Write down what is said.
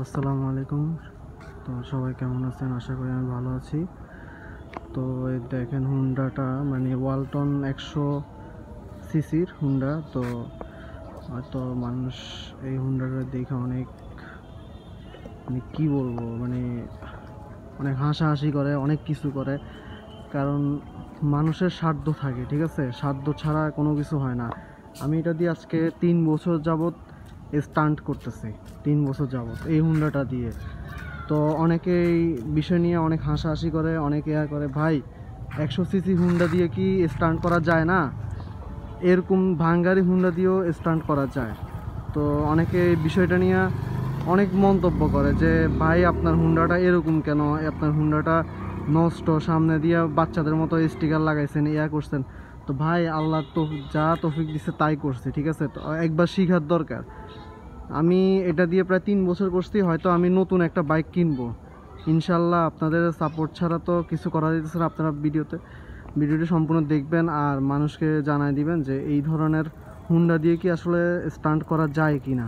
আসসালামু আলাইকুম। তো সবাই কেমন আছেন? আশা করি আমি ভালো আছি। তো এই দেখেন হুন্ডাটা মানে ওয়ালটন 100 সিসির হুন্ডা। তো হয়তো মানুষ এই হুন্ডাটা দেখে অনেক মানে কী বলবো মানে অনেক হাসাহাসি করে, অনেক কিছু করে। কারণ মানুষের স্বার্থ থাকে, ঠিক আছে? স্বার্থ ছাড়া কোনো কিছু হয় না। আমি এটা দিয়ে আজকে 3 বছর যাবৎ স্টান্ট করতেছি, 3 বছর যাবৎ এই হুন্ডাটা দিয়ে। তো অনেকে এই বিষয় নিয়ে অনেক হাসাহাসি করে, অনেকে করে ভাই 100 সিসি হুন্ডা দিয়ে কি স্টান্ট করা যায় না? এরকম ভাঙ্গারি হুন্ডা দিয়েও স্টান্ট করা যায়। তো অনেকে এই বিষয়টা নিয়ে অনেক মন্তব্য করে যে ভাই আপনার হুন্ডাটা এরকম কেন, আপনার হুন্ডাটা নষ্ট, সামনে দিয়ে বাচ্চাদের মতো স্টিকার লাগাইছেন, ইয়া করছেন। তো ভাই আল্লাহ তো যা তৌফিক দিচ্ছে তাই করছে, ঠিক আছে? তো একবার শিখার দরকার। আমি এটা দিয়ে প্রায় 3 বছর করছি, হয়তো আমি নতুন একটা বাইক কিনবো ইনশাল্লাহ। আপনাদের সাপোর্ট ছাড়া তো কিছু করা যেতেছে না। আপনারা ভিডিওটি সম্পূর্ণ দেখবেন আর মানুষকে জানাই দিবেন যে এই ধরনের হুন্ডা দিয়ে কি আসলে স্টান্ট করা যায় কি না।